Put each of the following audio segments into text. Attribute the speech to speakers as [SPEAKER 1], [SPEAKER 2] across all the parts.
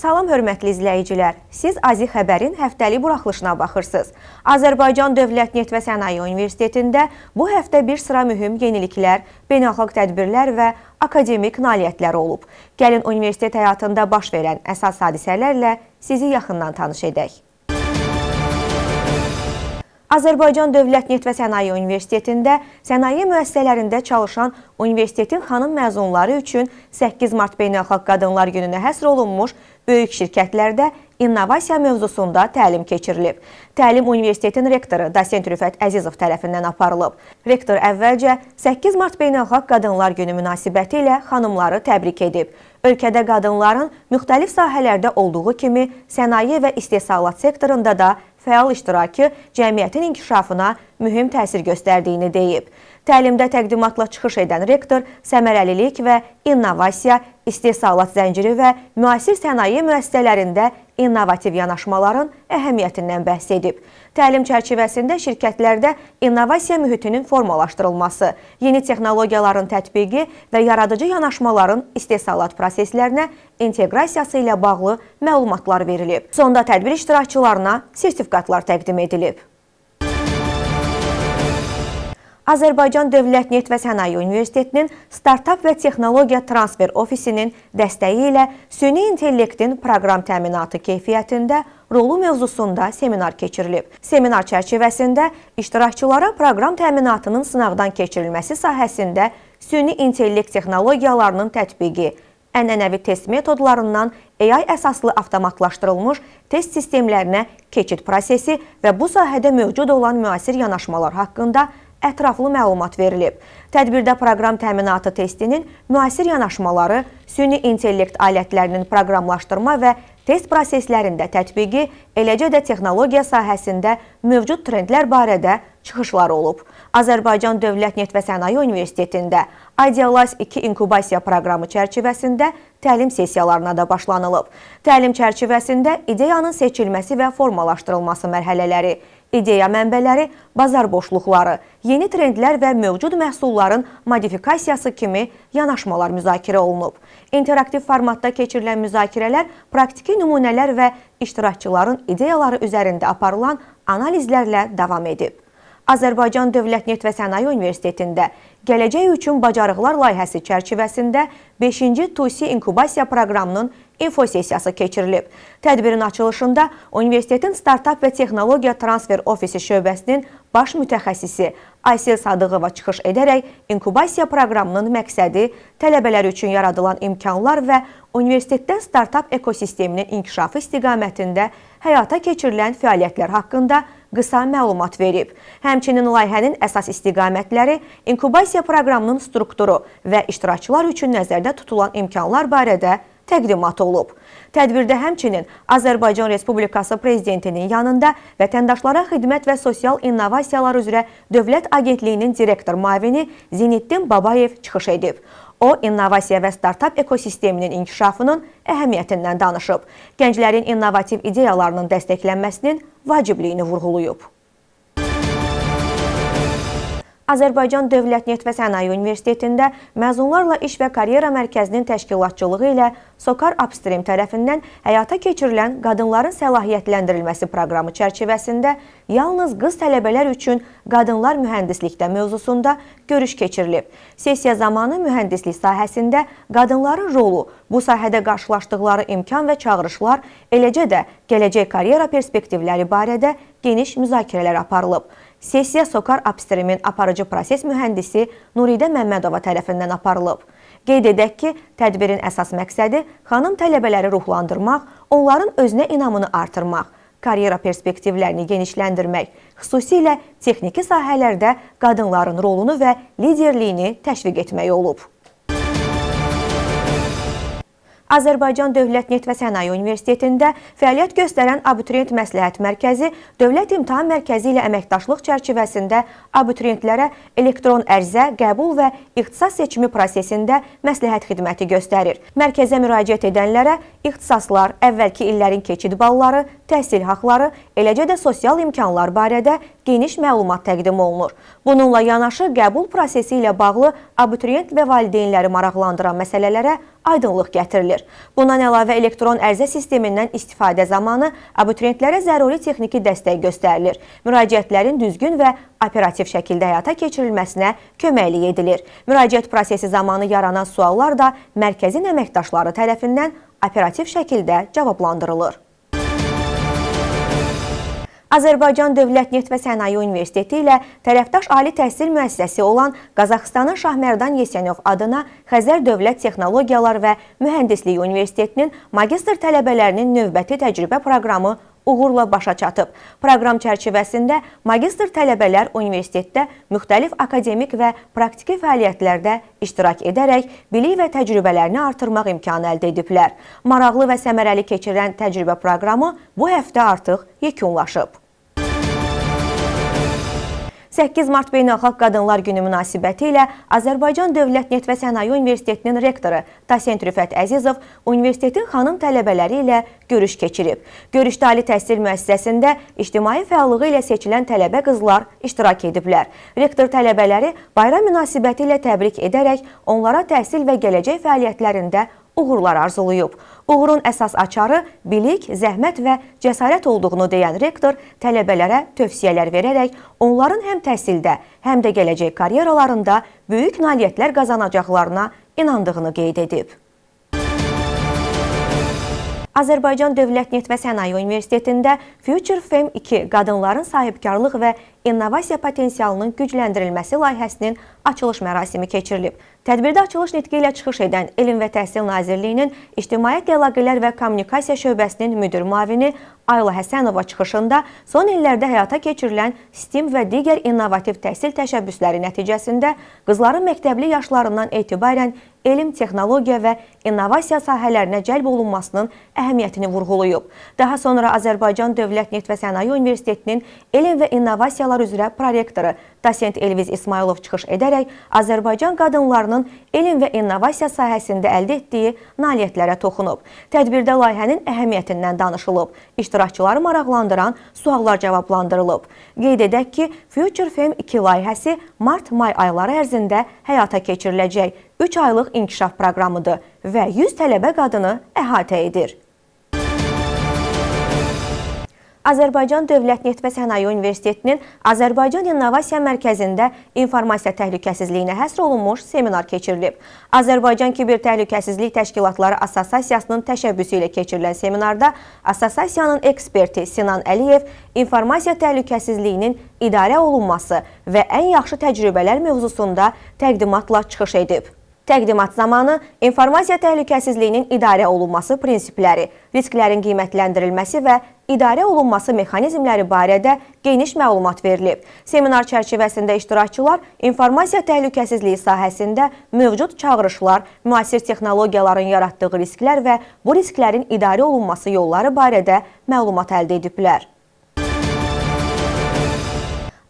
[SPEAKER 1] Salam hörmətli izləyicilər, siz Azi Xəbərin həftəlik buraxılışına baxırsınız. Azərbaycan Dövlət Neft və Sənaye Universitetində bu həftə bir sıra mühüm yeniliklər, beynəlxalq tədbirlər və akademik nailiyyətlər olub. Gəlin universitet həyatında baş verən əsas hadisələrlə sizi yaxından tanış edək. Azərbaycan Dövlət Neft və Sənaye Universitetində sənaye müəssisələrində çalışan universitetin xanım məzunları üçün 8 mart Beynəlxalq Qadınlar Gününə həsr olunmuş böyük şirkətlərdə innovasiya mövzusunda təlim keçirilib. Təlim universitetin rektoru Dosent Rüfət Əzizov tərəfindən aparılıb. Rektor əvvəlcə 8 mart Beynəlxalq Qadınlar Günü münasibəti ilə xanımları təbrik edib. Ölkədə qadınların müxtəlif sahələrdə olduğu kimi sənaye və istehsalat sektorunda da fəal iştirakı cəmiyyətin inkişafına mühüm təsir göstərdiyini deyib. Təlimdə təqdimatla çıxış edən rektor səmərəlilik və innovasiya, istehsalat zənciri və müasir sənaye müəssisələrində innovativ yanaşmaların əhəmiyyətindən bəhs edib. Təlim çərçivəsində şirkətlərdə innovasiya mühitinin formalaşdırılması, yeni texnologiyaların tətbiqi və yaradıcı yanaşmaların istehsalat proseslərinə inteqrasiyası ilə bağlı məlumatlar verilib. Sonda tədbir iştirakçılarına sertifikatlar təqdim edilib. Azərbaycan Dövlət Neft və Sənaye Universitetinin Startap və Texnologiya Transfer Ofisinin dəstəyi ilə süni intellektin proqram təminatı keyfiyyətində rolu mövzusunda seminar keçirilib. Seminar çərçivəsində iştirakçılara proqram təminatının sınaqdan keçirilməsi sahəsində süni intellekt texnologiyalarının tətbiqi, ənənəvi test metodlarından AI əsaslı avtomatlaşdırılmış test sistemlərinə keçid prosesi və bu sahədə mövcud olan müasir yanaşmalar haqqında ətraflı məlumat verilib. Tədbirdə proqram təminatı testinin müasir yanaşmaları, süni intellekt alətlərinin proqramlaşdırma və test proseslərində tətbiqi, eləcə də texnologiya sahəsində mövcud trendlər barədə çıxışlar olub. Azərbaycan Dövlət Neft və Sənaye Universitetində Idealize 2 inkubasiya proqramı çərçivəsində təlim sessiyalarına da başlanılıb. Təlim çərçivəsində ideyanın seçilməsi və formalaşdırılması mərhələləri, ideya mənbələri, bazar boşluqları, yeni trendlər və mövcud məhsulların modifikasiyası kimi yanaşmalar müzakirə olunub. İnteraktiv formatda keçirilən müzakirələr praktiki nümunələr və iştirakçıların ideyaları üzərində aparılan analizlərlə davam edib. Azərbaycan Dövlət Neft və Sənaye Universitetində Gələcək üçün Bacarıqlar layihəsi çərçivəsində 5-ci TUSI inkubasiya proqramının info sessiyası keçirilib. Tədbirin açılışında Universitetin Startap və Texnologiya Transfer Ofisi şöbəsinin baş mütəxəssisi Aysel Sadıqova çıxış edərək inkubasiya proqramının məqsədi, tələbələr üçün yaradılan imkanlar və universitetdə startap ekosisteminin inkişafı istiqamətində həyata keçirilən fəaliyyətlər haqqında qısa məlumat verib. Həmçinin layihənin əsas istiqamətləri, inkubasiya proqramının strukturu və iştirakçılar üçün nəzərdə tutulan imkanlar barədə təqdimat olub. Tədbirdə həmçinin Azərbaycan Respublikası Prezidentinin yanında Vətəndaşlara Xidmət və Sosial İnnovasiyalar üzrə Dövlət Agentliyinin direktor müavini Zinettin Babayev çıxış edib. O, innovasiya və startap ekosisteminin inkişafının əhəmiyyətindən danışıb. Gənclərin innovativ ideyalarının dəstəklənməsinin vacibliyini vurğulayıb. Azərbaycan Dövlət Neft və Sənaye Universitetində Məzunlarla İş və Karyera Mərkəzinin təşkilatçılığı ilə SOCAR Upstream tərəfindən həyata keçirilən qadınların səlahiyyətləndirilməsi proqramı çərçivəsində yalnız qız tələbələr üçün qadınlar mühəndislikdə mövzusunda görüş keçirilib. Sessiya zamanı mühəndislik sahəsində qadınların rolu, bu sahədə qarşılaşdıqları imkan və çağırışlar, eləcə də gələcək karyera perspektivləri barədə geniş müzakirələr aparılıb. Sessiya SOCAR Upstreamin aparıcı proses mühəndisi Nuridə Məmmədova tərəfindən aparılıb. Qeyd edək ki, tədbirin əsas məqsədi xanım tələbələri ruhlandırmaq, onların özünə inamını artırmaq, karyera perspektivlərini genişləndirmək, xüsusilə texniki sahələrdə qadınların rolunu və liderliyini təşviq etmək olub. Azərbaycan Dövlət Neft və Sənaye Universitetində fəaliyyət göstərən Abituriyent Məsləhət Mərkəzi Dövlət İmtahan Mərkəzi ilə əməkdaşlıq çərçivəsində abituriyentlərə elektron ərizə, qəbul və ixtisas seçimi prosesində məsləhət xidməti göstərir. Mərkəzə müraciət edənlərə ixtisaslar, əvvəlki illərin keçid balları, təhsil haqları, eləcə də sosial imkanlar barədə geniş məlumat təqdim olunur. Bununla yanaşı qəbul prosesi ilə bağlı abituriyent və valideynləri maraqlandıran məsələlərə aydınlıq gətirilir. Bundan əlavə elektron ərizə sistemindən istifadə zamanı abituriyentlərə zəruri texniki dəstək göstərilir. Müraciətlərin düzgün və operativ şəkildə həyata keçirilməsinə köməklik edilir. Müraciət prosesi zamanı yaranan suallar da mərkəzin əməkdaşları tərəfindən operativ şəkildə cavablandırılır. Azərbaycan Dövlət Neft və Sənaye Universiteti ilə tərəfdaş ali təhsil müəssisəsi olan Qazaxıstanın Şahmərdan Yesenyov adına Xəzər Dövlət Texnologiyalar və Mühəndisliyi Universitetinin magistr tələbələrinin növbəti təcrübə proqramı uğurla başa çatıb. Proqram çərçivəsində magistr tələbələr universitetdə müxtəlif akademik və praktiki fəaliyyətlərdə iştirak edərək bilik və təcrübələrini artırmaq imkanı əldə ediblər. Maraqlı və səmərəli keçirilən təcrübə proqramı bu həftə artıq yekunlaşıb. 8 Mart Beynəlxalq Qadınlar Günü münasibəti ilə Azərbaycan Dövlət Neft və Sənaye Universitetinin rektoru Dosent Rüfət Əzizov universitetin xanım tələbələri ilə görüş keçirib. Görüşdə ali təhsil müəssisəsində ictimai fəallığı ilə seçilən tələbə qızlar iştirak ediblər. Rektor tələbələri bayram münasibəti ilə təbrik edərək onlara təhsil və gələcək fəaliyyətlərində uğurlar arzulayıb. Uğurun əsas açarı bilik, zəhmət və cəsarət olduğunu deyən rektor tələbələrə tövsiyələr verərək onların həm təhsildə, həm də gələcək karyeralarında böyük nailiyyətlər qazanacaqlarına inandığını qeyd edib. Azərbaycan Dövlət Neft və Sənaye Universitetində Future Fem 2 qadınların sahibkarlıq və innovasiya potensialının gücləndirilməsi layihəsinin açılış mərasimi keçirilib. Tədbirdə açılış nitqi ilə çıxış edən Elm və Təhsil Nazirliyinin İctimaiyyət Əlaqələr və Kommunikasiya şöbəsinin müdir müavini Ayla Həsənova çıxışında son illərdə həyata keçirilən STEM və digər innovativ təhsil təşəbbüsləri nəticəsində qızların məktəbli yaşlarından etibarən elm, texnologiya və innovasiya sahələrinə cəlb olunmasının əhəmiyyətini vurğulayıb. Daha sonra Azərbaycan Dövlət Neft və Sənaye Universitetinin Elm və İnnovasiyalar üzrə prorektoru Dosent Elviz İsmailov çıxış edərək Azərbaycan qadınlarının elm və innovasiya sahəsində əldə etdiyi nailiyyətlərə toxunub. Tədbirdə layihənin əhəmiyyətindən danışılıb. İştirakçıları maraqlandıran suallar cavablandırılıb. Qeyd edək ki, Future Fem 2 layihəsi mart-may ayları ərzində həyata keçiriləcək 3 aylıq inkişaf proqramıdır və 100 tələbə qadını əhatə edir. Azərbaycan Dövlət Neft və Sənaye Universitetinin Azərbaycan İnnovasiya Mərkəzində informasiya təhlükəsizliyinə həsr olunmuş seminar keçirilib. Azərbaycan Kiber Təhlükəsizlik Təşkilatları Assosiasiyasının təşəbbüsü ilə keçirilən seminarda assosiasiyanın eksperti Sinan Əliyev informasiya təhlükəsizliyinin idarə olunması və ən yaxşı təcrübələr mövzusunda təqdimatla çıxış edib. Təqdimat zamanı informasiya təhlükəsizliyinin idarə olunması prinsipləri, risklərin qiymətləndirilməsi və idarə olunması mexanizmləri barədə geniş məlumat verilib. Seminar çərçivəsində iştirakçılar informasiya təhlükəsizliyi sahəsində mövcud çağırışlar, müasir texnologiyaların yaratdığı risklər və bu risklərin idarə olunması yolları barədə məlumat əldə ediblər.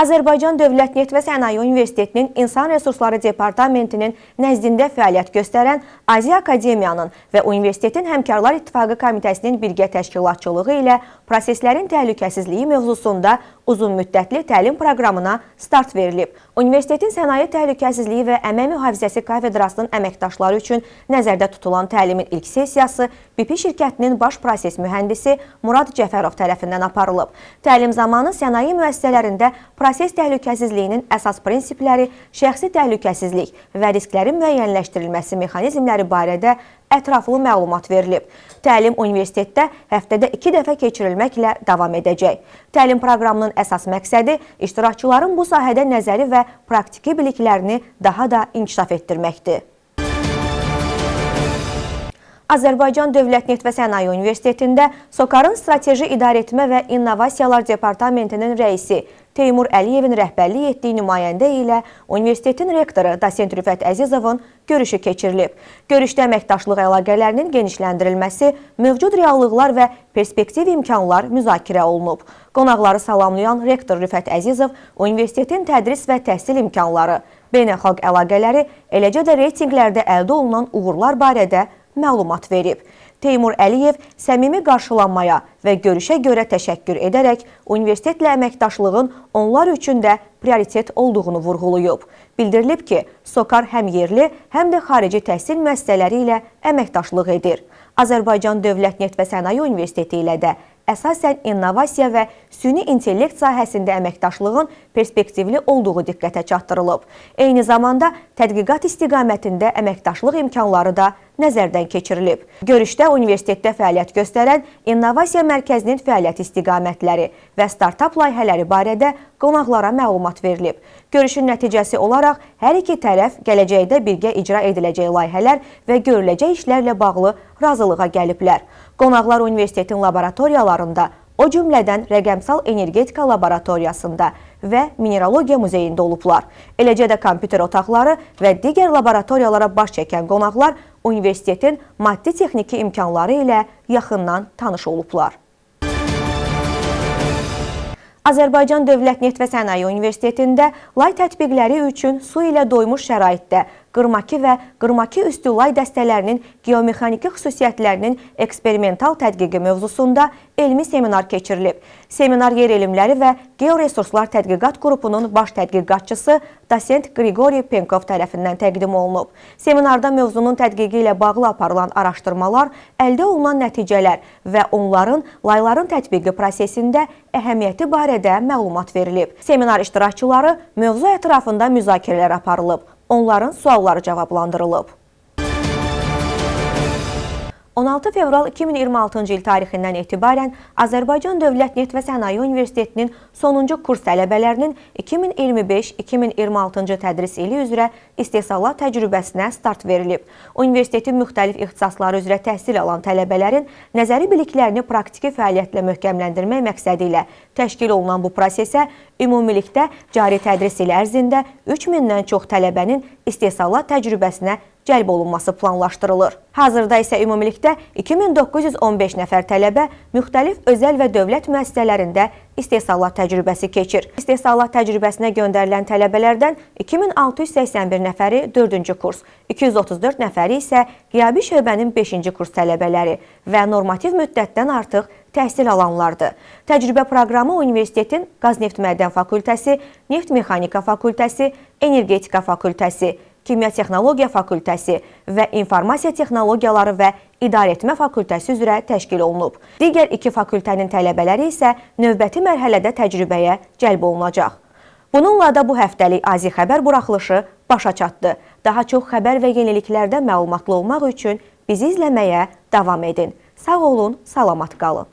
[SPEAKER 1] Azərbaycan Dövlət Neft və Sənaye Universitetinin İnsan Resursları Departamentinin nəzdində fəaliyyət göstərən Aziya Akademiyanın və Universitetin Həmkarlar İttifaqı Komitəsinin birgə təşkilatçılığı ilə proseslərin təhlükəsizliyi mövzusunda uzunmüddətli təlim proqramına start verilib. Universitetin Sənaye Təhlükəsizliyi və Əmək Mühafizəsi kafedrasının əməkdaşları üçün nəzərdə tutulan təlimin ilk sessiyası BP şirkətinin baş proses mühəndisi Murad Cəfərov tərəfindən aparılıb. Təlim zamanı sənaye müəssisələrində proses təhlükəsizliyinin əsas prinsipləri, şəxsi təhlükəsizlik və risklərin müəyyənləşdirilməsi mexanizmləri barədə ətraflı məlumat verilib. Təlim universitetdə həftədə 2 dəfə keçirilməklə davam edəcək. Təlim proqramının əsas məqsədi iştirakçıların bu sahədə nəzəri və praktiki biliklərini daha da inkişaf etdirməkdir. Azərbaycan Dövlət Neft və Sənaye Universitetində SOCAR-ın Strateji İdarəetmə və İnnovasiyalar Departamentinin rəisi Teymur Əliyevin rəhbərlik etdiyi nümayəndə ilə universitetin rektoru Dosent Rüfət Əzizovun görüşü keçirilib. Görüşdə əməkdaşlıq əlaqələrinin genişləndirilməsi, mövcud reallıqlar və perspektiv imkanlar müzakirə olunub. Qonaqları salamlayan rektor Rüfət Əzizov universitetin tədris və təhsil imkanları, beynəlxalq əlaqələri, eləcə də reytinqlərdə əldə olunan uğurlar barədə məlumat verib. Teymur Əliyev səmimi qarşılanmaya və görüşə görə təşəkkür edərək universitetlə əməkdaşlığın onlar üçün də prioritet olduğunu vurğulayıb. Bildirilib ki, SOCAR həm yerli, həm də xarici təhsil müəssisələri ilə əməkdaşlıq edir. Azərbaycan Dövlət Neft və Sənaye Universiteti ilə də əsasən innovasiya və süni intellekt sahəsində əməkdaşlığın perspektivli olduğu diqqətə çatdırılıb. Eyni zamanda tədqiqat istiqamətində əməkdaşlıq imkanları da nəzərdən keçirilib. Görüşdə universitetdə fəaliyyət göstərən İnnovasiya Mərkəzinin fəaliyyət istiqamətləri və startap layihələri barədə qonaqlara məlumat verilib. Görüşün nəticəsi olaraq hər iki tərəf gələcəkdə birgə icra ediləcək layihələr və görüləcək işlərlə bağlı razılığa gəliblər. Qonaqlar universitetin laboratoriyalarında, o cümlədən rəqəmsal energetika laboratoriyasında və mineralogiya muzeyində olublar. Eləcə də kompüter otaqları və digər laboratoriyalara baş çəkən qonaqlar universitetin maddi-texniki imkanları ilə yaxından tanış olublar. Azərbaycan Dövlət Neft və Sənaye Universitetində lay tətbiqləri üçün su ilə doymuş şəraitdə qırmaki və qırmaki üstü lay dəstələrinin geomexaniki xüsusiyyətlərinin eksperimental tədqiqi mövzusunda elmi seminar keçirilib. Seminar yer elmləri və georesurslar tədqiqat qrupunun baş tədqiqatçısı dosent Qriqori Penkov tərəfindən təqdim olunub. Seminarda mövzunun tədqiqi ilə bağlı aparılan araşdırmalar, əldə olunan nəticələr və onların layların tətbiqi prosesində əhəmiyyəti barədə məlumat verilib. Seminar iştirakçıları mövzu ətrafında müzakirələr aparılıb. Onların sualları cavablandırılıb. 16 fevral 2026-cı il tarixindən etibarən Azərbaycan Dövlət Neft və Sənaye Universitetinin sonuncu kurs tələbələrinin 2025-2026-cı tədris ili üzrə istehsalat təcrübəsinə start verilib. Universitetin müxtəlif ixtisasları üzrə təhsil alan tələbələrin nəzəri biliklərini praktiki fəaliyyətlə möhkəmləndirmək məqsədi ilə təşkil olunan bu prosesə ümumilikdə cari tədris ili ərzində 3000-dən çox tələbənin istehsalat təcrübəsinə cəlb olunması planlaşdırılır. Hazırda isə ümumilikdə 2915 nəfər tələbə müxtəlif özəl və dövlət müəssisələrində istehsalat təcrübəsi keçir. İstehsalat təcrübəsinə göndərilən tələbələrdən 2681 nəfəri 4-cü kurs, 234 nəfəri isə qiyabi şöbənin 5-ci kurs tələbələri və normativ müddətdən artıq təhsil alanlardır. Təcrübə proqramı universitetin Qaz Neft Mədən Fakültəsi, Neft Mexanika Fakültəsi, Energetika Fakültəsi, Kimya Texnologiya Fakültəsi və İnformasiya Texnologiyaları və İdarəetmə Fakültəsi üzrə təşkil olunub. Digər iki fakültənin tələbələri isə növbəti mərhələdə təcrübəyə cəlb olunacaq. Bununla da bu həftəlik AZİ xəbər buraxılışı başa çatdı. Daha çox xəbər və yeniliklərdə məlumatlı olmaq üçün bizi izləməyə davam edin. Sağ olun, salamat qalın.